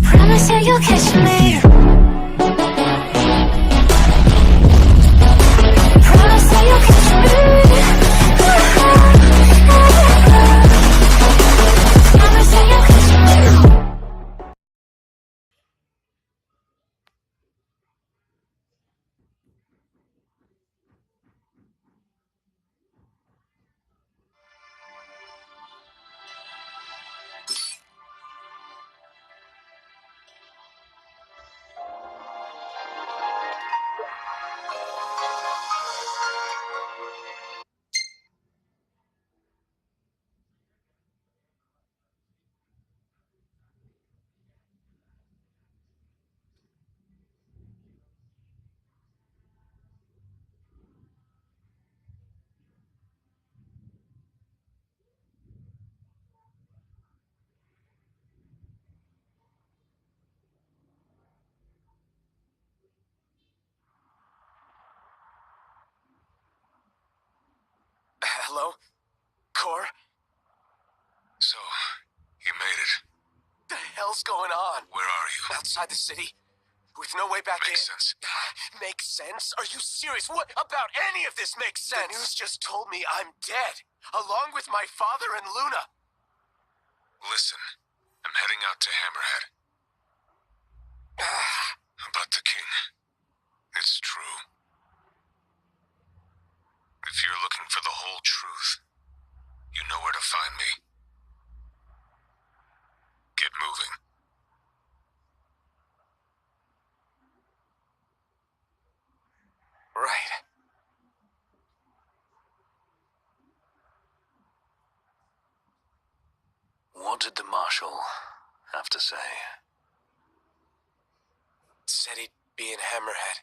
Promise you you'll catch me. Promise you you'll catch me. Promise you you'll catch me. Hello? Core? So, you made it. The hell's going on? Where are you? Outside the city? With no way back Makes in. sense. Makes sense? Are you serious? What about any of this makes sense? The news just told me I'm dead, along with my father and Luna. Listen, I'm heading out to Hammerhead. About the king. It's true. If you're looking for the whole truth, you know where to find me. Get moving. Right. What did the marshal have to say? Said he'd be in Hammerhead.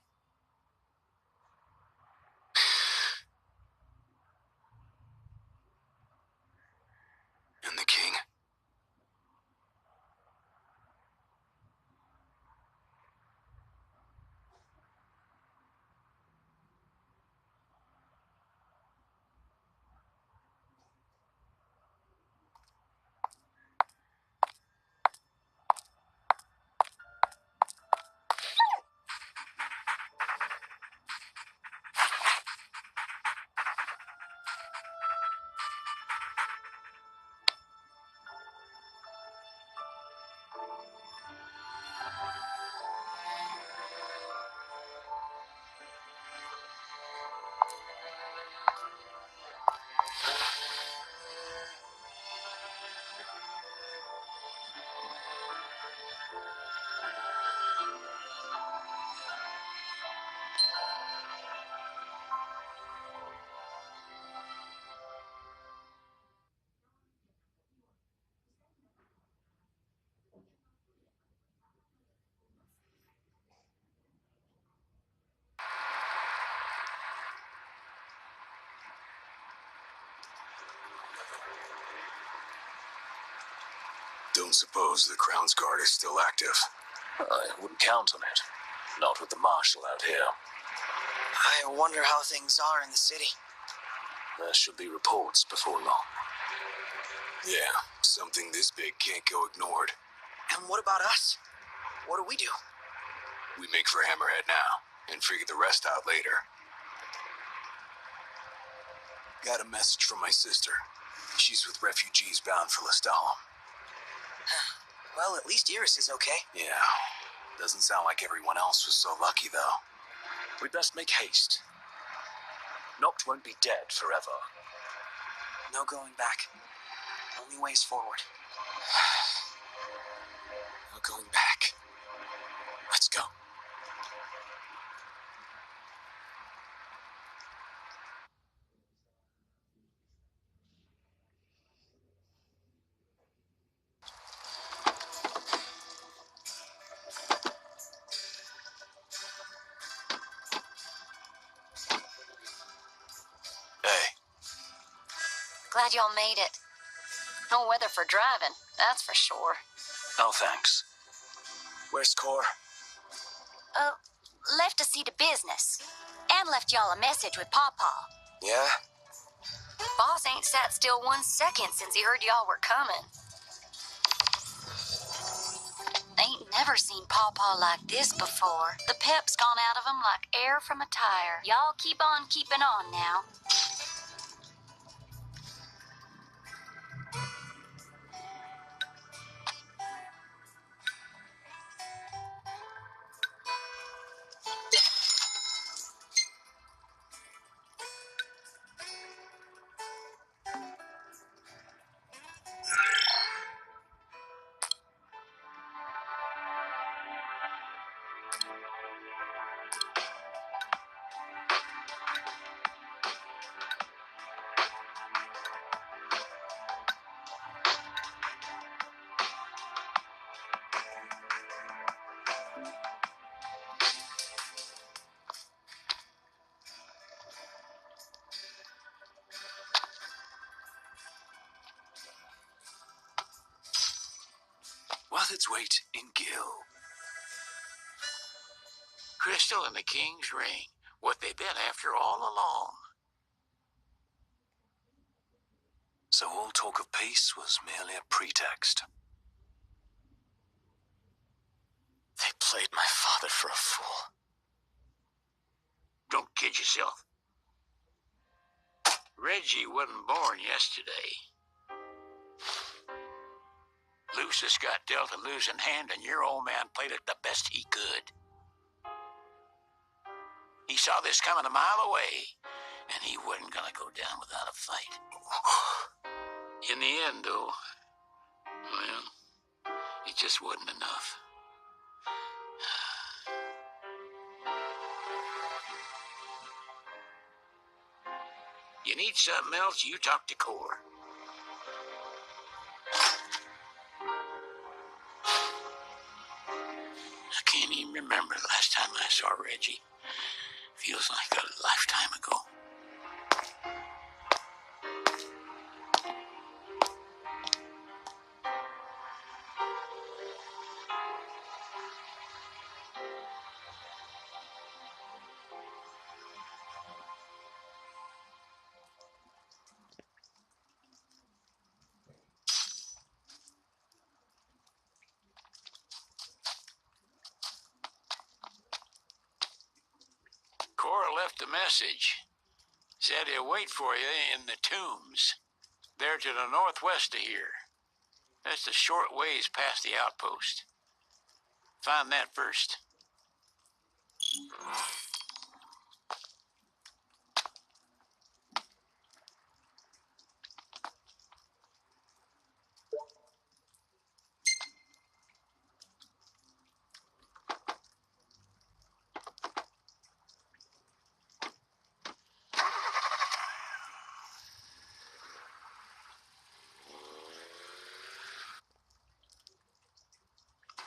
And the king? Don't suppose the Crown's Guard is still active? I wouldn't count on it. Not with the Marshal out here. I wonder how things are in the city. There should be reports before long. Yeah, something this big can't go ignored. And what about us? What do we do? We make for Hammerhead now, and figure the rest out later. Got a message from my sister. She's with refugees bound for Lestalem. Well, at least Iris is okay. Yeah, doesn't sound like everyone else was so lucky, though. We'd best make haste. Noct won't be dead forever. No going back. Only ways forward. No going back. Let's go. Glad y'all made it. No weather for driving, that's for sure. No thanks. Where's Core? Left to see to business. And left y'all a message with Pawpaw. Yeah? Boss ain't sat still 1 second since he heard y'all were coming. Ain't Never seen Pawpaw like this before. The pep's gone out of him like air from a tire. Y'all keep on keeping on now. Worth its weight in gil. Crystal and the king's ring, what they've been after all along. So all talk of peace was merely a pretext. They played my father for a fool. Don't kid yourself. Reggie wasn't born yesterday. Lucius got dealt a losing hand, and your old man played it the best he could. He saw this coming a mile away, and he wasn't gonna go down without a fight. In the end, though, well, it just wasn't enough. You need something else, you talk to Core. I can't even remember the last time I saw Reggie. Feels like a lifetime ago. Cora left a message. Said he'll wait for you in the tombs. They're to the northwest of here. That's a short ways past the outpost. Find that first.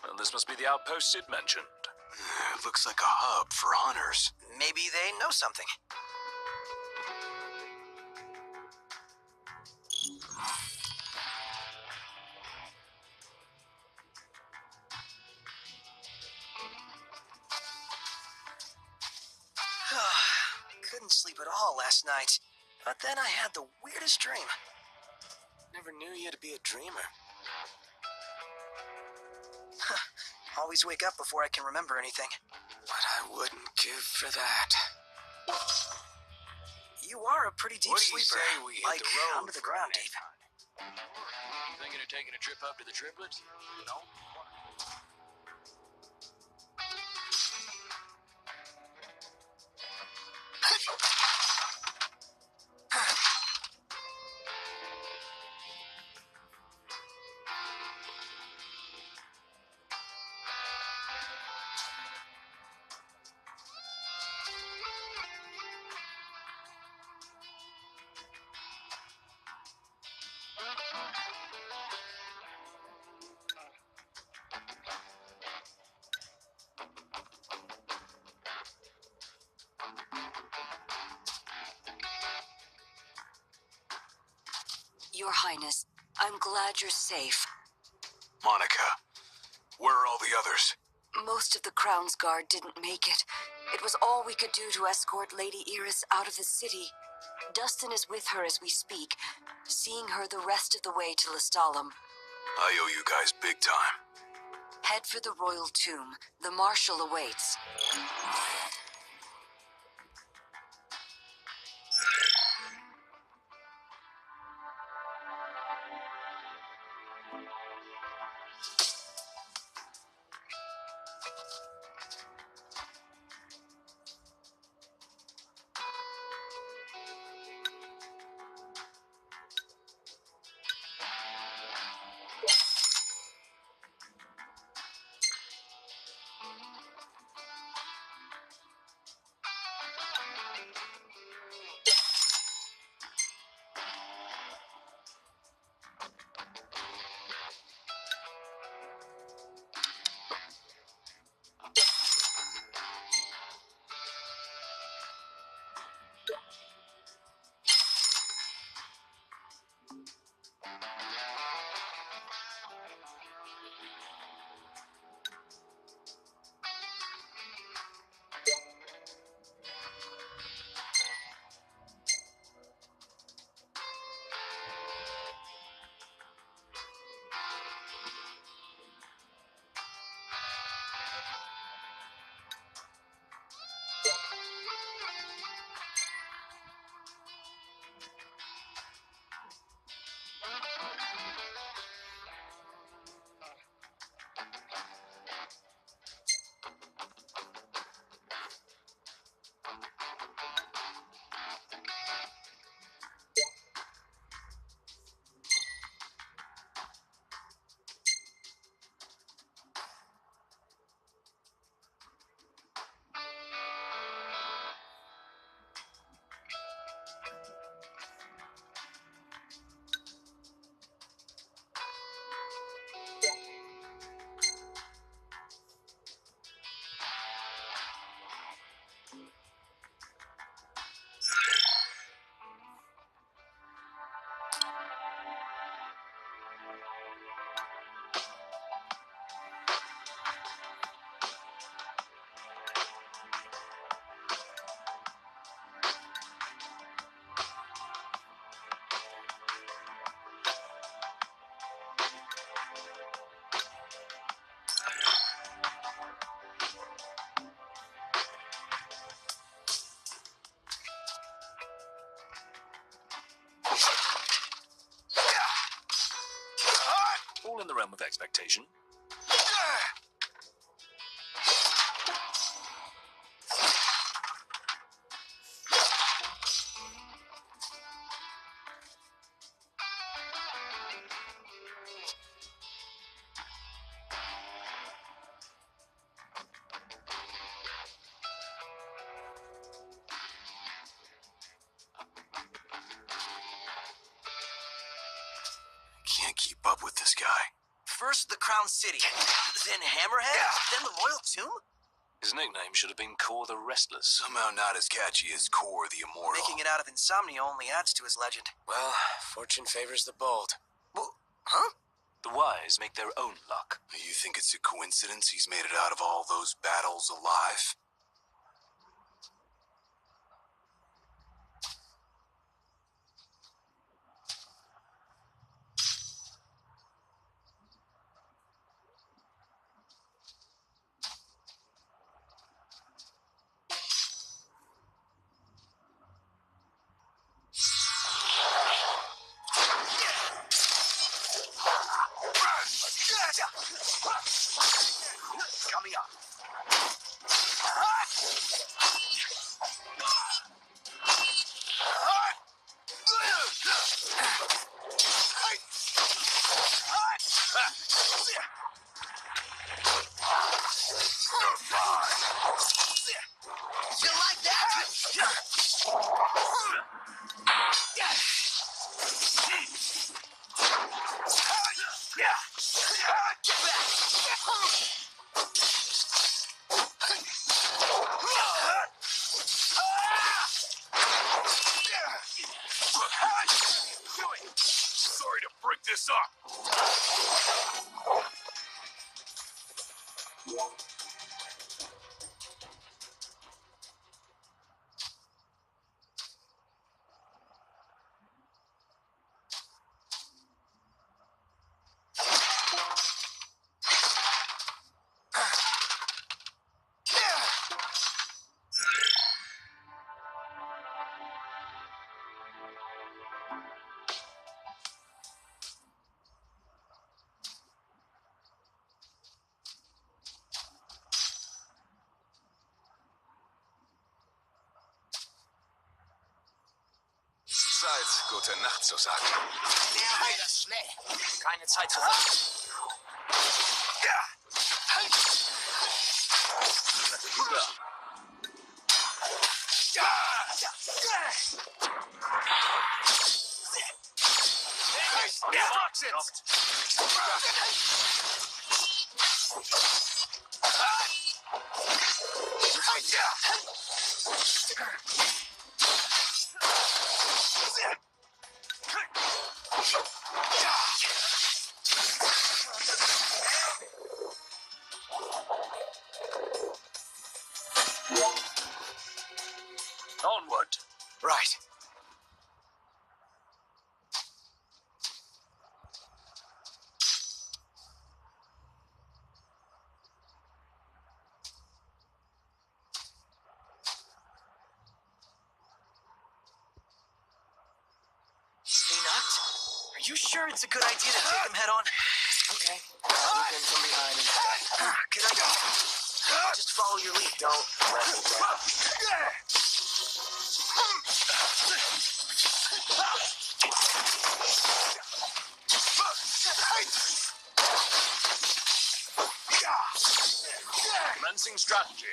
Well, this must be the outpost Sid mentioned. It looks like a hub for hunters. Maybe they know something. Couldn't sleep at all last night. But then I had the weirdest dream. Never knew you to be a dreamer. Always wake up before I can remember anything. But I wouldn't give for that. You are a pretty deep What do you sleeper. say we hit Like the road under the for ground a deep. You thinking of taking a trip up to the triplets? No. Your Highness, I'm glad you're safe. Monica, where are all the others? Most of the Crown's Guard didn't make it. It was all we could do to escort Lady Iris out of the city. Dustin is with her as we speak, seeing her the rest of the way to Lestalem. I owe you guys big time. Head for the royal tomb. The marshal awaits. All in the realm of expectation. Can't keep up with this guy. First the Crown City, then Hammerhead, then the Royal Tomb? His nickname should have been Core the Restless. Somehow not as catchy as Core the Immortal. Making it out of insomnia only adds to his legend. Well, fortune favors the bold. Well, huh? The wise make their own luck. You think it's a coincidence he's made it out of all those battles alive? Coming up. You like that? Get back! Sorry to break this up. Gute Nacht zu sagen. Lernen wir das schnell. Keine Zeit zu warten. Onward. Right. Are you sure it's a good idea to take him head on? Okay. Look in from behind and... Good idea. Just follow your lead. Don't let me down. Commencing strategy.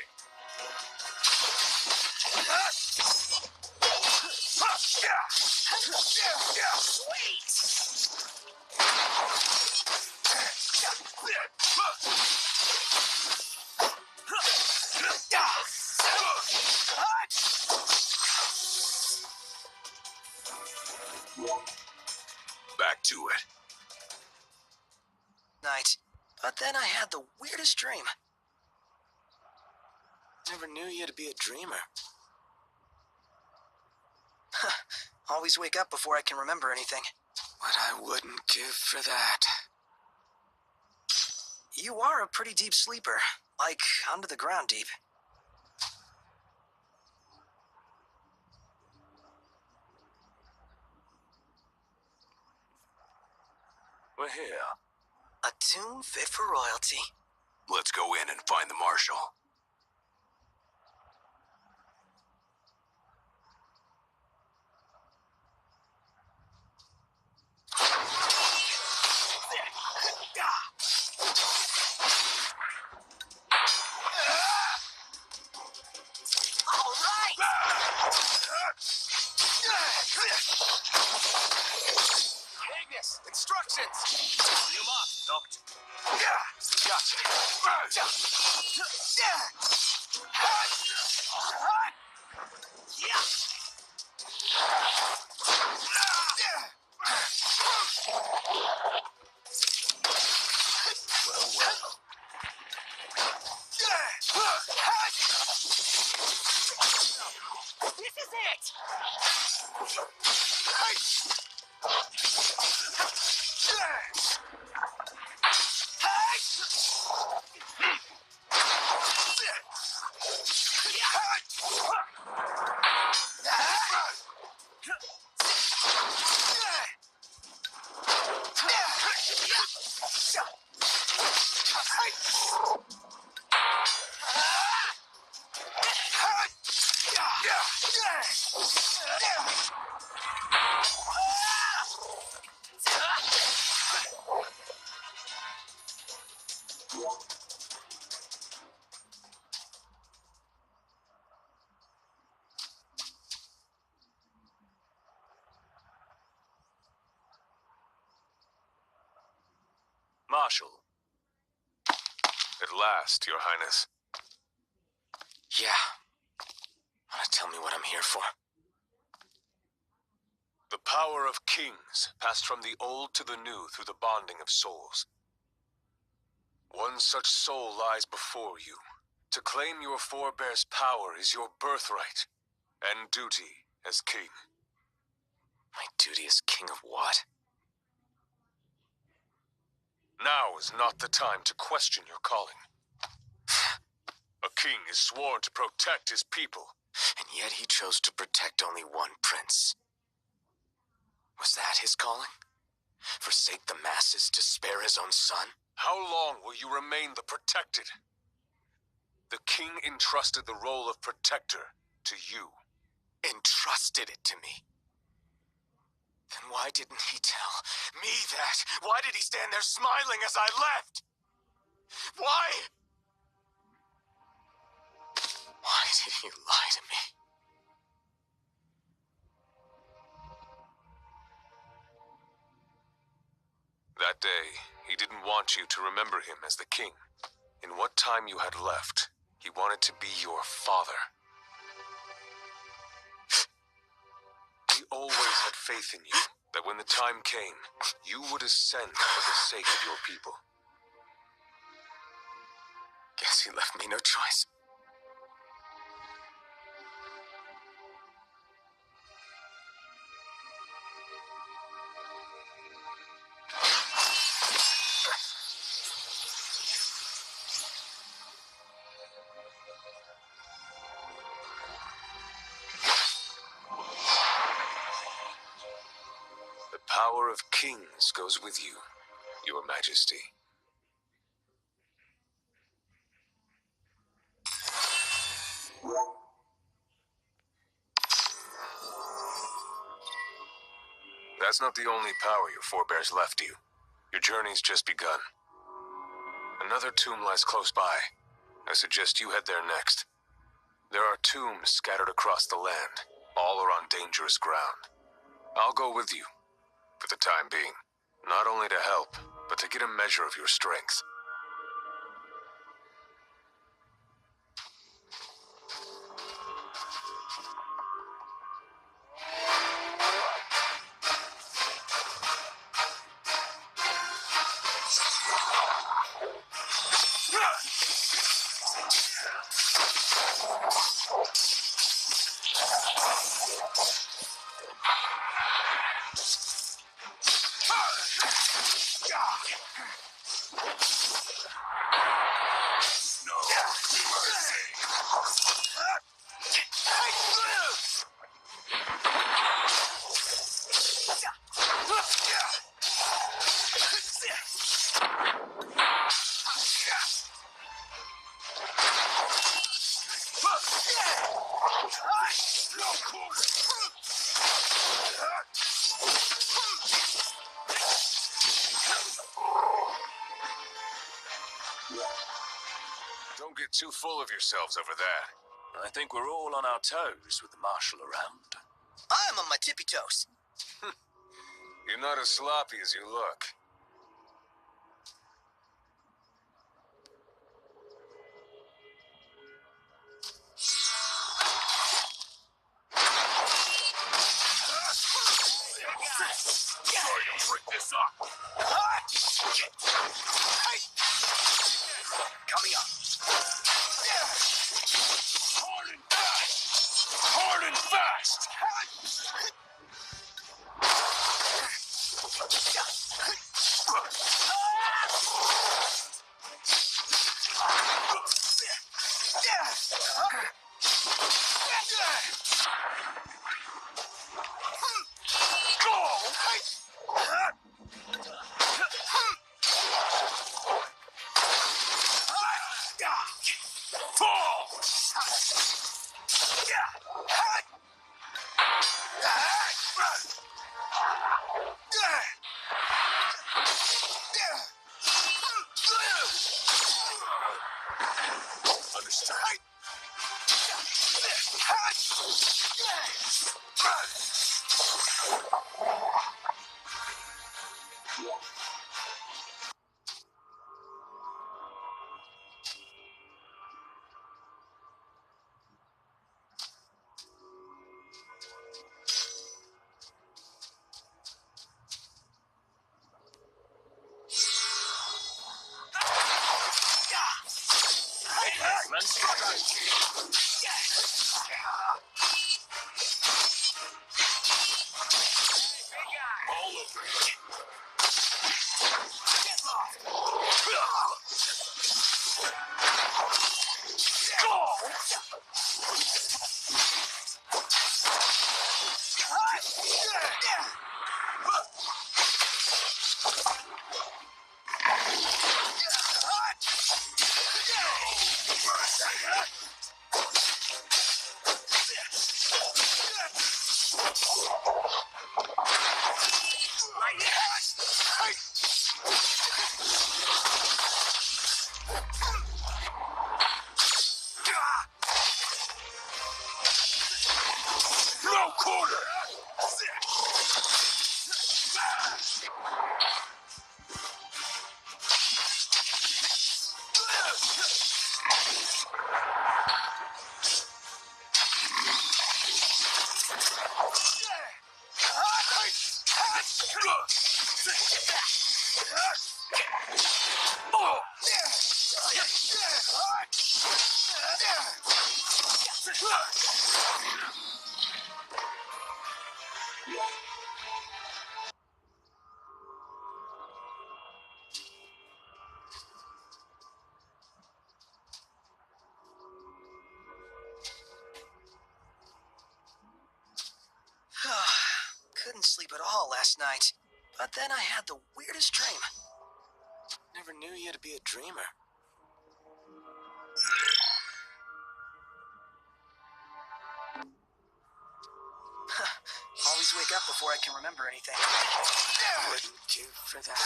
Back to it. Night. But then I had the weirdest dream. Never knew you to be a dreamer. Always wake up before I can remember anything. What I wouldn't give for that. You are a pretty deep sleeper. Like, under the ground deep. We're here. A tune fit for royalty. Let's go in and find the marshal. Ignis, instructions! You mark, knocked. This is it! Marshal. At last, Your Highness. Yeah. Wanna tell me what I'm here for? The power of kings passed from the old to the new through the bonding of souls. One such soul lies before you. To claim your forebear's power is your birthright and duty as king. My duty as king of what? Now is not the time to question your calling. A king is sworn to protect his people. And yet he chose to protect only one prince. Was that his calling? Forsake the masses to spare his own son? How long will you remain the protected? The king entrusted the role of protector to you. Entrusted it to me. Then why didn't he tell me that? Why did he stand there smiling as I left? Why? Why did he lie to me? That day, he didn't want you to remember him as the king. In what time you had left, he wanted to be your father. He always had faith in you, that when the time came, you would ascend for the sake of your people. Guess he left me no choice. The power of kings goes with you, your majesty. That's not the only power your forebears left you. Your journey's just begun. Another tomb lies close by. I suggest you head there next. There are tombs scattered across the land. All are on dangerous ground. I'll go with you, for the time being. Not only to help, but to get a measure of your strength. Don't get too full of yourselves over that. I think we're all on our toes with the marshal around. I'm on my tippy toes. You're not as sloppy as you look. Sorry to break this up. Coming up. Hard and fast. Hard and fast. Couldn't sleep at all last night. But then I had the weirdest dream. Never knew you to be a dreamer. Always wake up before I can remember anything. Wouldn't do for that.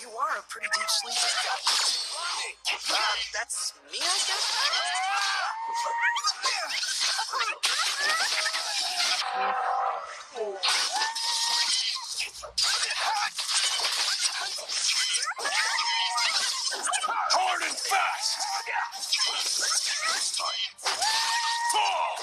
You are a pretty deep sleeper. That's me, I guess? Hard and fast! Fall!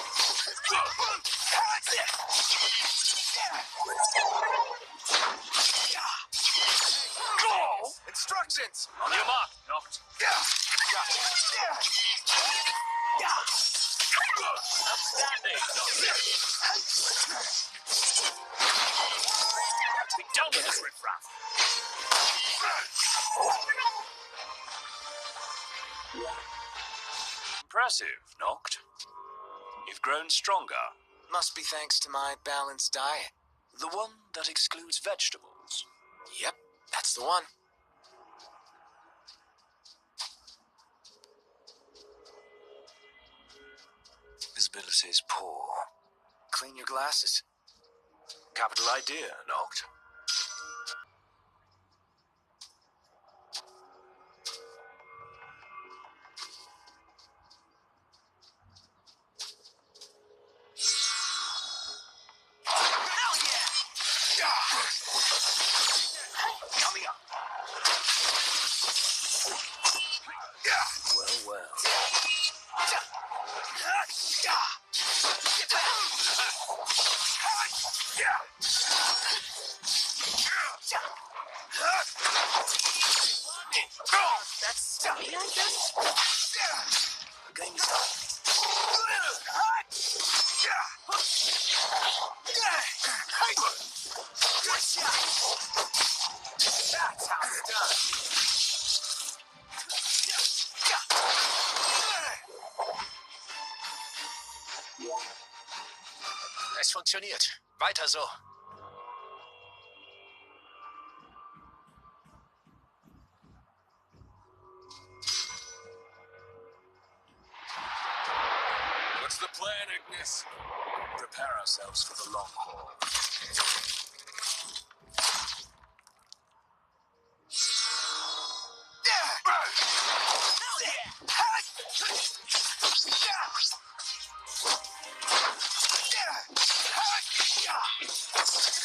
Go! Instructions! On your mark, knocked. Outstanding! Be done with this riffraff! Impressive, Noct. You've grown stronger. Must be thanks to my balanced diet. The one that excludes vegetables. Yep, that's the one. Visibility is poor. Clean your glasses. Capital idea, Noct. Coming up. Well. That's me, I guess? Game started. That's how it's done. Es funktioniert. Weiter so. What's the plan, Ignis? Prepare ourselves for the long haul.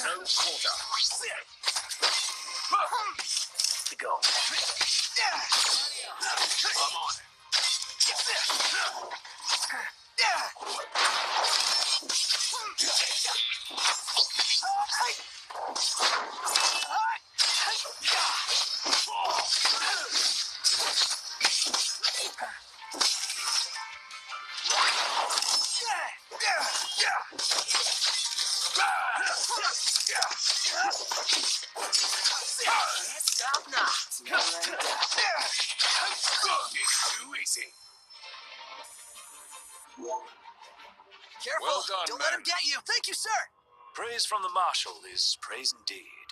No quarter. To go. I'm on it. Stop now. It's too easy. Careful. Well done, Don't let men. him get you. Thank you, sir. Praise from the Marshal is praise indeed.